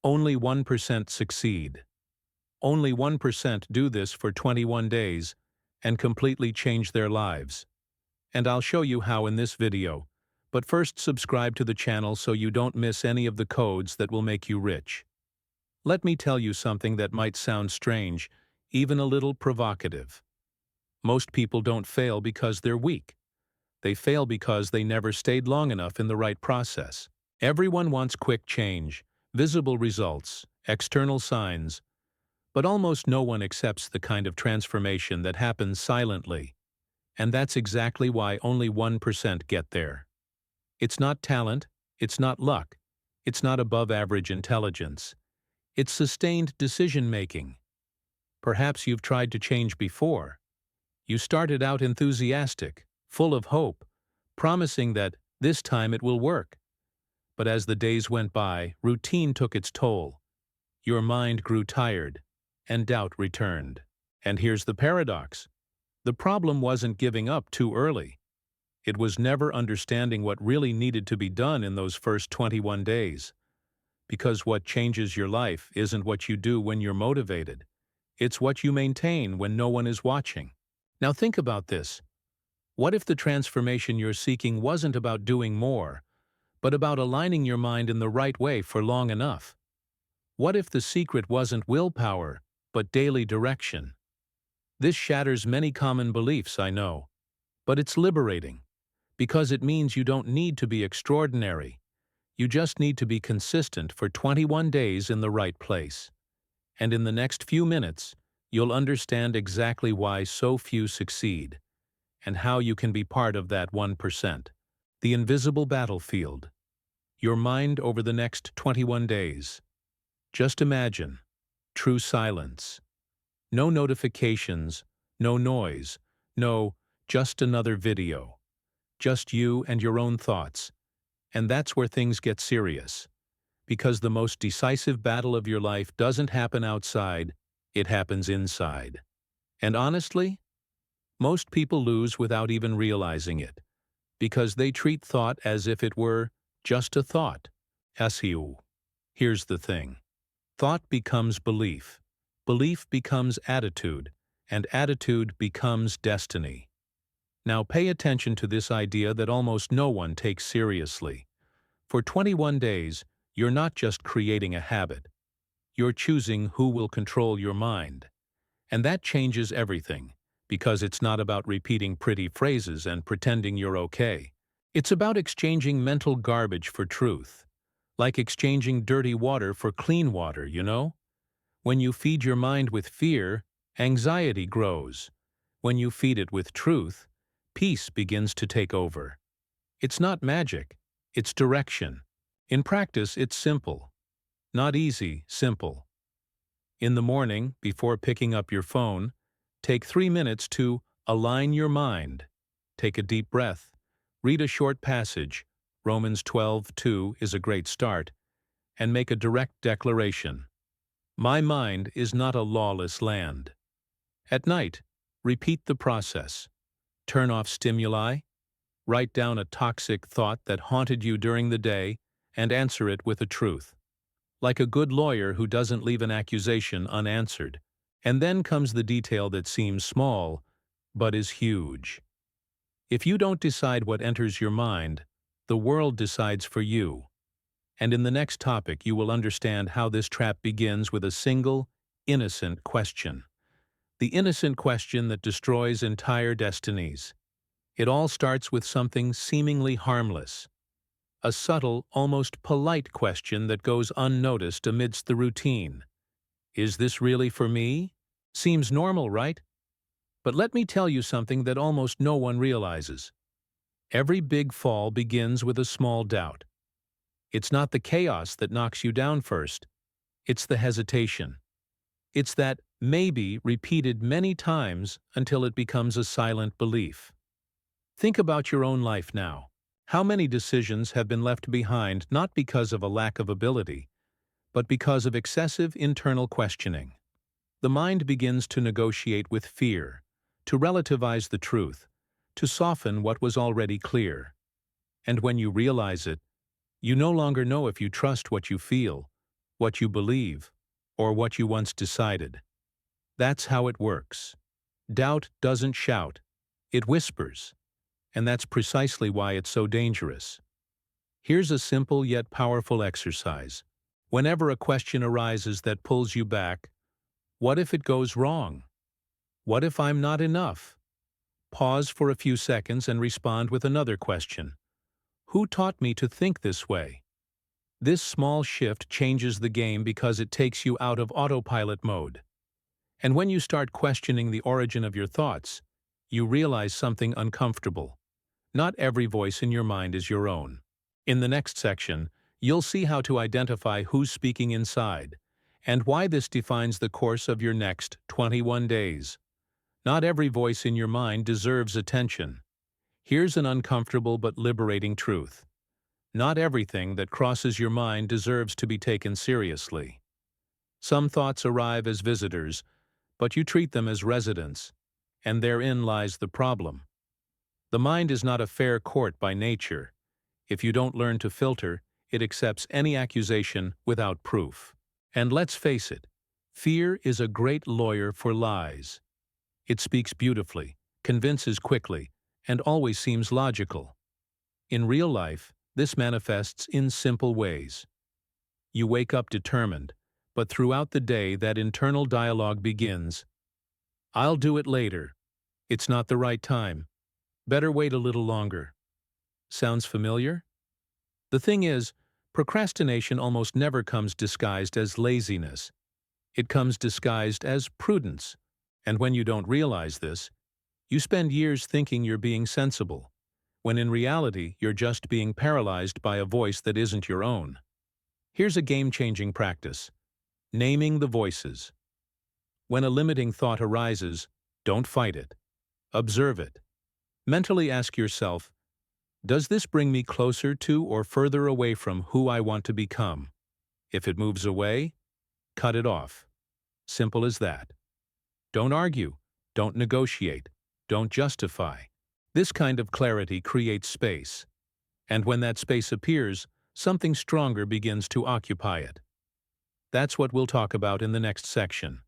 Only 1% succeed. Only 1% do this for 21 days and completely change their lives. And I'll show you how in this video. But first, subscribe to the channel so you don't miss any of the codes that will make you rich. Let me tell you something that might sound strange, even a little provocative. Most people don't fail because they're weak. They fail because they never stayed long enough in the right process. Everyone wants quick change, visible results, external signs, but almost no one accepts the kind of transformation that happens silently. And that's exactly why only 1% get there. It's not talent, it's not luck, it's not above-average intelligence. It's sustained decision-making. Perhaps you've tried to change before. You started out enthusiastic, full of hope, promising that this time it will work. But as the days went by, routine took its toll. Your mind grew tired, and doubt returned. And here's the paradox. The problem wasn't giving up too early. It was never understanding what really needed to be done in those first 21 days. Because what changes your life isn't what you do when you're motivated. It's what you maintain when no one is watching. Now think about this. What if the transformation you're seeking wasn't about doing more, but about aligning your mind in the right way for long enough? What if the secret wasn't willpower, but daily direction? This shatters many common beliefs, I know, but it's liberating, because it means you don't need to be extraordinary. You just need to be consistent for 21 days in the right place. And in the next few minutes, you'll understand exactly why so few succeed, and how you can be part of that 1%. The invisible battlefield. Your mind over the next 21 days. Just imagine. True silence. No notifications, no noise, no, just another video. Just you and your own thoughts. And that's where things get serious. Because the most decisive battle of your life doesn't happen outside, it happens inside. And honestly, most people lose without even realizing it, because they treat thought as if it were just a thought. Here's the thing. Thought becomes belief. Belief becomes attitude, and attitude becomes destiny. Now pay attention to this idea that almost no one takes seriously. For 21 days, you're not just creating a habit. You're choosing who will control your mind. And that changes everything, because it's not about repeating pretty phrases and pretending you're okay. It's about exchanging mental garbage for truth. Like exchanging dirty water for clean water, you know? When you feed your mind with fear, anxiety grows. When you feed it with truth, peace begins to take over. It's not magic, it's direction. In practice, it's simple. Not easy, simple. In the morning, before picking up your phone, take 3 minutes to align your mind. Take a deep breath. Read a short passage. Romans 12:2 is a great start. And make a direct declaration. My mind is not a lawless land. At night, repeat the process. Turn off stimuli. Write down a toxic thought that haunted you during the day and answer it with a truth. Like a good lawyer who doesn't leave an accusation unanswered. And then comes the detail that seems small, but is huge. If you don't decide what enters your mind, the world decides for you. And in the next topic, you will understand how this trap begins with a single, innocent question. The innocent question that destroys entire destinies. It all starts with something seemingly harmless. A subtle, almost polite question that goes unnoticed amidst the routine. Is this really for me? Seems normal, right? But let me tell you something that almost no one realizes. Every big fall begins with a small doubt. It's not the chaos that knocks you down first. It's the hesitation. It's that maybe repeated many times until it becomes a silent belief. Think about your own life now. How many decisions have been left behind not because of a lack of ability, but because of excessive internal questioning? The mind begins to negotiate with fear, to relativize the truth, to soften what was already clear. And when you realize it, you no longer know if you trust what you feel, what you believe, or what you once decided. That's how it works. Doubt doesn't shout, it whispers, and that's precisely why it's so dangerous. Here's a simple yet powerful exercise. Whenever a question arises that pulls you back, what if it goes wrong? What if I'm not enough? Pause for a few seconds and respond with another question. Who taught me to think this way? This small shift changes the game because it takes you out of autopilot mode. And when you start questioning the origin of your thoughts, you realize something uncomfortable. Not every voice in your mind is your own. In the next section, you'll see how to identify who's speaking inside, and why this defines the course of your next 21 days. Not every voice in your mind deserves attention. Here's an uncomfortable but liberating truth. Not everything that crosses your mind deserves to be taken seriously. Some thoughts arrive as visitors, but you treat them as residents, and therein lies the problem. The mind is not a fair court by nature. If you don't learn to filter, it accepts any accusation without proof. And let's face it, fear is a great lawyer for lies. It speaks beautifully, convinces quickly, and always seems logical. In real life, this manifests in simple ways. You wake up determined, but throughout the day that internal dialogue begins. I'll do it later. It's not the right time. Better wait a little longer. Sounds familiar? The thing is, procrastination almost never comes disguised as laziness. It comes disguised as prudence. And when you don't realize this, you spend years thinking you're being sensible, when in reality you're just being paralyzed by a voice that isn't your own. Here's a game-changing practice. Naming the voices. When a limiting thought arises, don't fight it. Observe it. Mentally ask yourself, does this bring me closer to or further away from who I want to become? If it moves away, cut it off. Simple as that. Don't argue. Don't negotiate. Don't justify. This kind of clarity creates space. And when that space appears, something stronger begins to occupy it. That's what we'll talk about in the next section.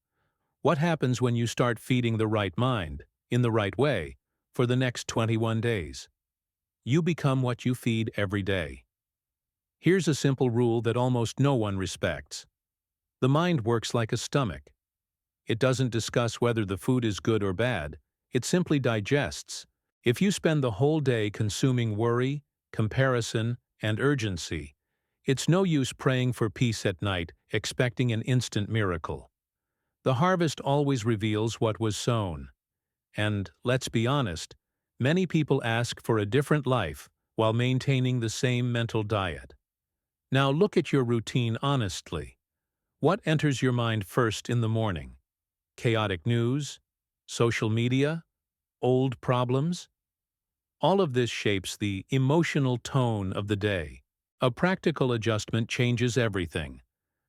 What happens when you start feeding the right mind, in the right way, for the next 21 days? You become what you feed every day. Here's a simple rule that almost no one respects. The mind works like a stomach. It doesn't discuss whether the food is good or bad, it simply digests. If you spend the whole day consuming worry, comparison, and urgency, it's no use praying for peace at night, expecting an instant miracle. The harvest always reveals what was sown. And, let's be honest, many people ask for a different life while maintaining the same mental diet. Now look at your routine honestly. What enters your mind first in the morning? Chaotic news? Social media? Old problems? All of this shapes the emotional tone of the day. A practical adjustment changes everything.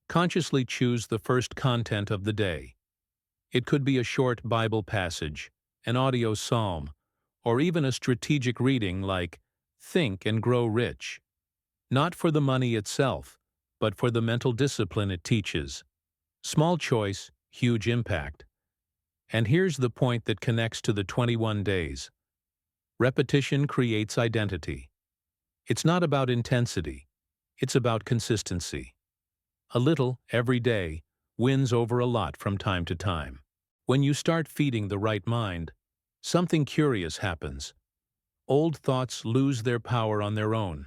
Consciously choose the first content of the day. It could be a short Bible passage, an audio psalm, or even a strategic reading like Think and Grow Rich. Not for the money itself, but for the mental discipline it teaches. Small choice, huge impact. And here's the point that connects to the 21 days. Repetition creates identity. It's not about intensity, it's about consistency. A little, every day, wins over a lot from time to time. When you start feeding the right mind, something curious happens. Old thoughts lose their power on their own.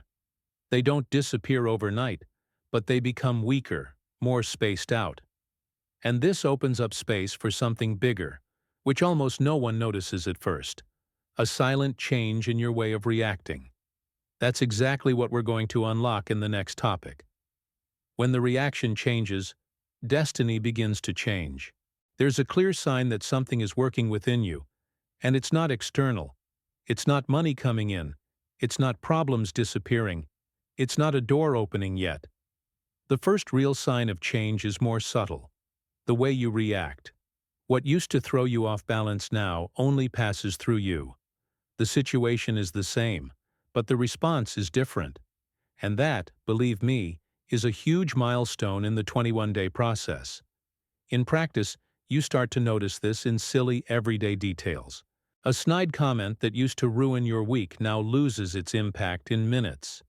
They don't disappear overnight, but they become weaker, more spaced out. And this opens up space for something bigger, which almost no one notices at first. A silent change in your way of reacting. That's exactly what we're going to unlock in the next topic. When the reaction changes, destiny begins to change. There's a clear sign that something is working within you, and it's not external. It's not money coming in. It's not problems disappearing. It's not a door opening yet. The first real sign of change is more subtle. The way you react. What used to throw you off balance now only passes through you. The situation is the same, but the response is different. And that, believe me, is a huge milestone in the 21-day process. In practice, you start to notice this in silly, everyday details. A snide comment that used to ruin your week now loses its impact in minutes.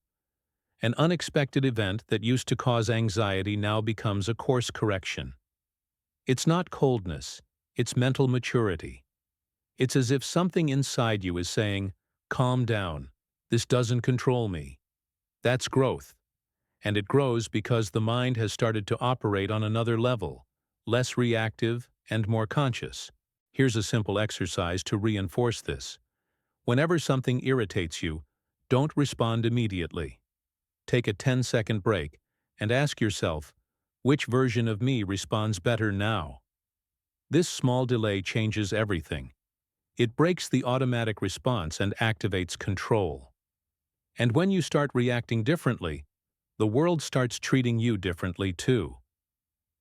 An unexpected event that used to cause anxiety now becomes a course correction. It's not coldness, it's mental maturity. It's as if something inside you is saying, "Calm down, this doesn't control me." That's growth. And it grows because the mind has started to operate on another level, less reactive and more conscious. Here's a simple exercise to reinforce this. Whenever something irritates you, don't respond immediately. Take a 10-second break and ask yourself, which version of me responds better now? This small delay changes everything. It breaks the automatic response and activates control. And when you start reacting differently, the world starts treating you differently too.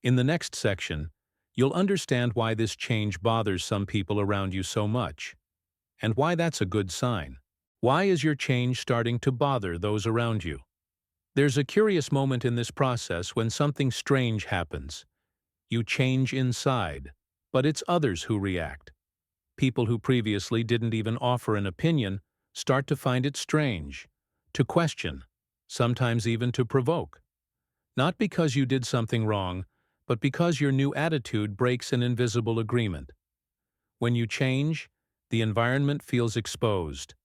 In the next section, you'll understand why this change bothers some people around you so much, and why that's a good sign. Why is your change starting to bother those around you? There's a curious moment in this process when something strange happens. You change inside, but it's others who react. People who previously didn't even offer an opinion start to find it strange, to question, sometimes even to provoke. Not because you did something wrong, but because your new attitude breaks an invisible agreement. When you change, the environment feels exposed,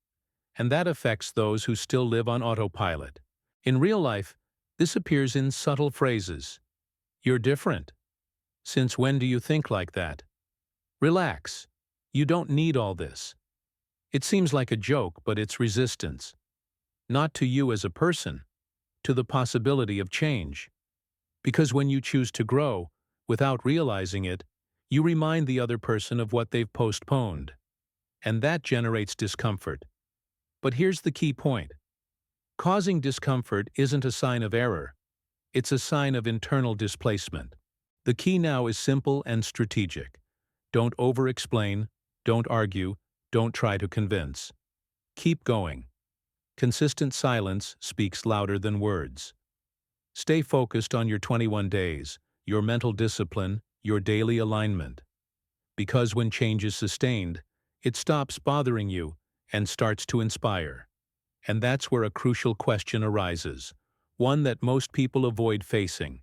and that affects those who still live on autopilot. In real life, this appears in subtle phrases. "You're different." "Since when do you think like that?" "Relax. You don't need all this." It seems like a joke, but it's resistance. Not to you as a person, to the possibility of change. Because when you choose to grow, without realizing it, you remind the other person of what they've postponed. And that generates discomfort. But here's the key point. Causing discomfort isn't a sign of error. It's a sign of internal displacement. The key now is simple and strategic. Don't over-explain, don't argue, don't try to convince. Keep going. Consistent silence speaks louder than words. Stay focused on your 21 days, your mental discipline, your daily alignment. Because when change is sustained, it stops bothering you and starts to inspire. And that's where a crucial question arises, one that most people avoid facing.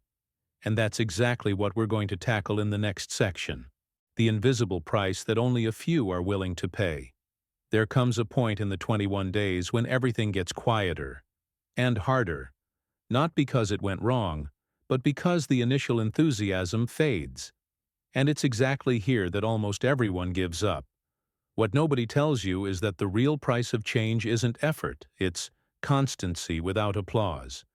And that's exactly what we're going to tackle in the next section. The invisible price that only a few are willing to pay. There comes a point in the 21 days when everything gets quieter and harder, not because it went wrong, but because the initial enthusiasm fades. And it's exactly here that almost everyone gives up. What nobody tells you is that the real price of change isn't effort, it's constancy without applause.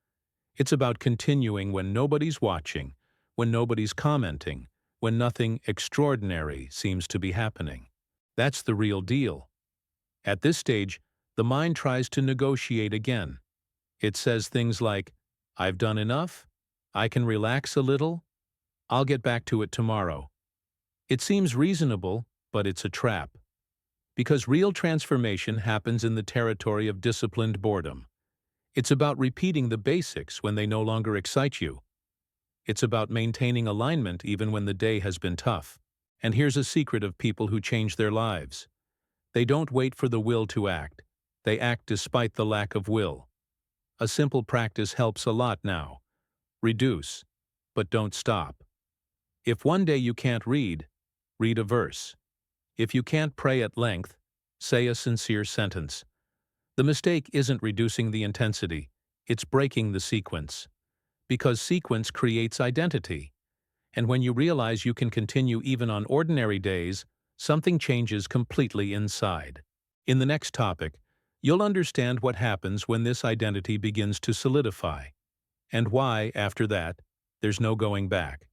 It's about continuing when nobody's watching, when nobody's commenting, when nothing extraordinary seems to be happening. That's the real deal. At this stage, the mind tries to negotiate again. It says things like, "I've done enough, I can relax a little, I'll get back to it tomorrow." It seems reasonable, but it's a trap. Because real transformation happens in the territory of disciplined boredom. It's about repeating the basics when they no longer excite you. It's about maintaining alignment even when the day has been tough. And here's a secret of people who change their lives. They don't wait for the will to act. They act despite the lack of will. A simple practice helps a lot now. Reduce, but don't stop. If one day you can't read a verse. If you can't pray at length, say a sincere sentence. The mistake isn't reducing the intensity, it's breaking the sequence. Because sequence creates identity. And when you realize you can continue even on ordinary days, something changes completely inside. In the next topic, you'll understand what happens when this identity begins to solidify, and why, after that, there's no going back.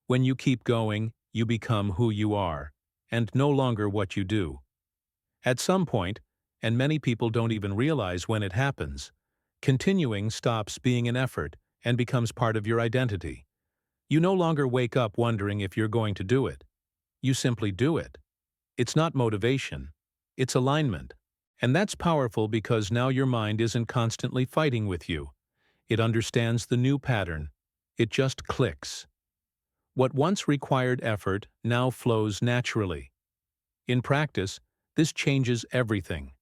When you keep going, you become who you are, and no longer what you do. At some point, and many people don't even realize when it happens, continuing stops being an effort and becomes part of your identity. You no longer wake up wondering if you're going to do it. You simply do it. It's not motivation, it's alignment. And that's powerful because now your mind isn't constantly fighting with you. It understands the new pattern. It just clicks. What once required effort now flows naturally. In practice, this changes everything.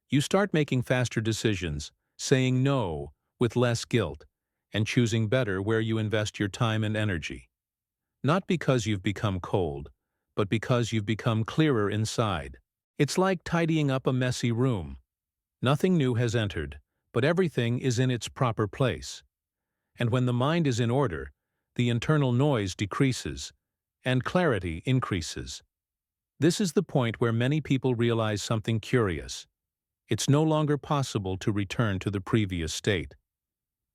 You start making faster decisions, saying no with less guilt, and choosing better where you invest your time and energy. Not because you've become cold, but because you've become clearer inside. It's like tidying up a messy room. Nothing new has entered, but everything is in its proper place. And when the mind is in order, the internal noise decreases, and clarity increases. This is the point where many people realize something curious. It's no longer possible to return to the previous state.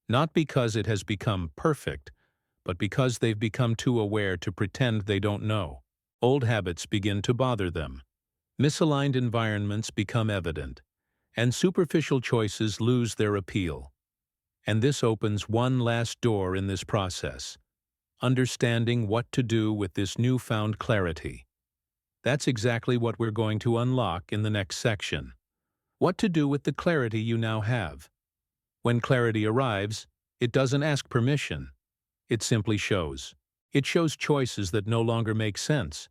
Not because it has become perfect, but because they've become too aware to pretend they don't know. Old habits begin to bother them. Misaligned environments become evident, and superficial choices lose their appeal. And this opens one last door in this process: understanding what to do with this newfound clarity. That's exactly what we're going to unlock in the next section. What to do with the clarity you now have. When clarity arrives, it doesn't ask permission. It simply shows. It shows choices that no longer make sense,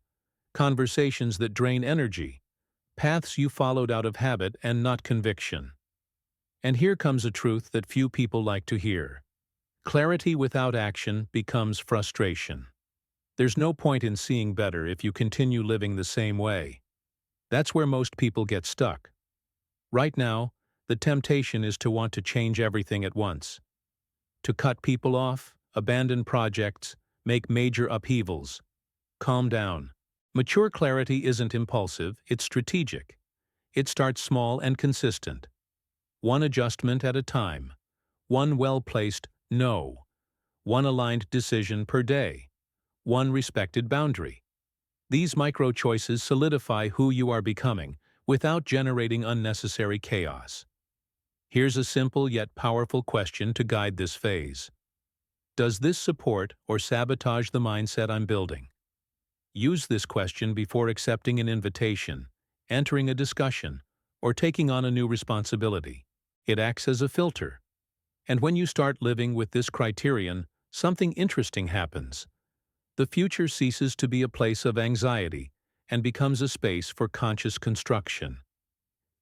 conversations that drain energy, paths you followed out of habit and not conviction. And here comes a truth that few people like to hear. Clarity without action becomes frustration. There's no point in seeing better if you continue living the same way. That's where most people get stuck. Right now, the temptation is to want to change everything at once. To cut people off, abandon projects, make major upheavals. Calm down. Mature clarity isn't impulsive, it's strategic. It starts small and consistent. One adjustment at a time. One well-placed no. One aligned decision per day. One respected boundary. These micro-choices solidify who you are becoming without generating unnecessary chaos. Here's a simple yet powerful question to guide this phase. Does this support or sabotage the mindset I'm building? Use this question before accepting an invitation, entering a discussion, or taking on a new responsibility. It acts as a filter. And when you start living with this criterion, something interesting happens. The future ceases to be a place of anxiety and becomes a space for conscious construction.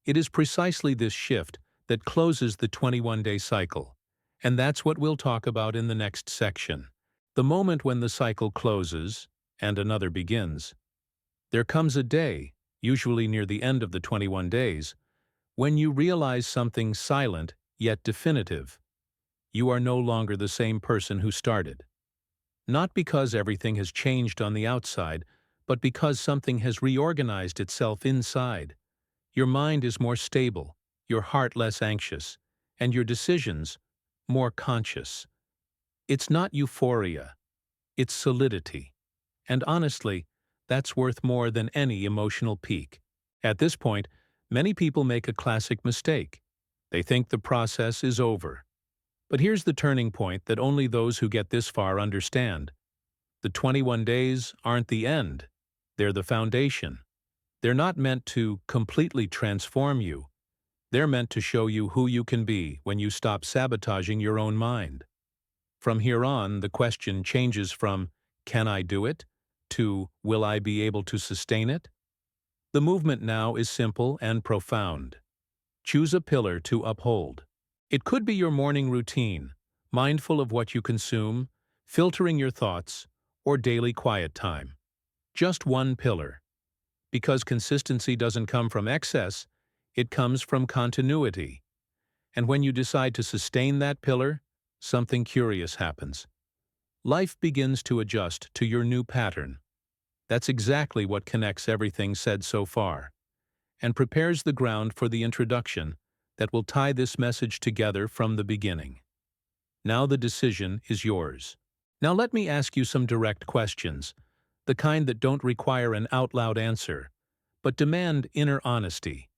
It is precisely this shift that closes the 21-day cycle, and that's what we'll talk about in the next section. The moment when the cycle closes and another begins. There comes a day, usually near the end of the 21 days, when you realize something silent yet definitive. You are no longer the same person who started. Not because everything has changed on the outside, but because something has reorganized itself inside. Your mind is more stable, your heart less anxious, and your decisions more conscious. It's not euphoria, it's solidity. And honestly, that's worth more than any emotional peak. At this point, many people make a classic mistake. They think the process is over. But here's the turning point that only those who get this far understand. The 21 days aren't the end. They're the foundation. They're not meant to completely transform you. They're meant to show you who you can be when you stop sabotaging your own mind. From here on, the question changes from, "Can I do it?" to, "Will I be able to sustain it?" The movement now is simple and profound. Choose a pillar to uphold. It could be your morning routine, mindful of what you consume, filtering your thoughts, or daily quiet time. Just one pillar. Because consistency doesn't come from excess, it comes from continuity. And when you decide to sustain that pillar, something curious happens. Life begins to adjust to your new pattern. That's exactly what connects everything said so far, and prepares the ground for the introduction that will tie this message together from the beginning. Now the decision is yours. Now let me ask you some direct questions, the kind that don't require an out-loud answer, but demand inner honesty.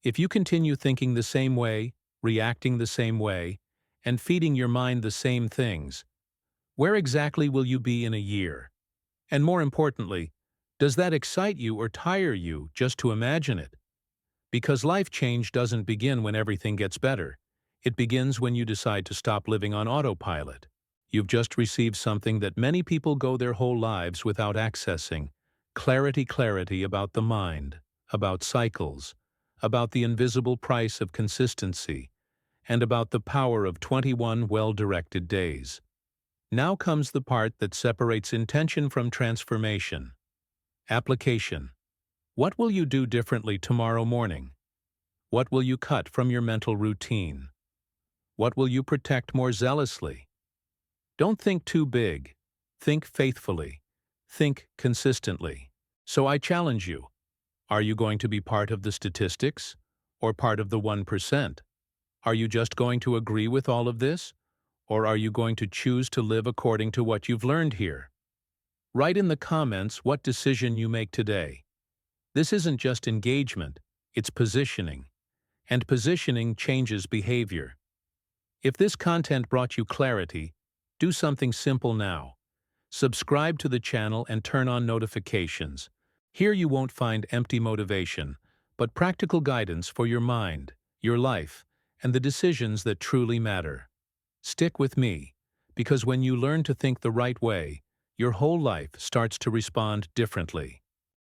If you continue thinking the same way, reacting the same way, and feeding your mind the same things, where exactly will you be in a year? And more importantly, does that excite you or tire you just to imagine it? Because life change doesn't begin when everything gets better. It begins when you decide to stop living on autopilot. You've just received something that many people go their whole lives without accessing. Clarity about the mind, about cycles, about the invisible price of consistency, and about the power of 21 well-directed days. Now comes the part that separates intention from transformation. Application. What will you do differently tomorrow morning? What will you cut from your mental routine? What will you protect more zealously? Don't think too big. Think faithfully. Think consistently. So I challenge you. Are you going to be part of the statistics or part of the 1%? Are you just going to agree with all of this? Or are you going to choose to live according to what you've learned here? Write in the comments what decision you make today. This isn't just engagement, it's positioning. And positioning changes behavior. If this content brought you clarity, do something simple now. Subscribe to the channel and turn on notifications. Here you won't find empty motivation, but practical guidance for your mind, your life, and the decisions that truly matter. Stick with me, because when you learn to think the right way, your whole life starts to respond differently.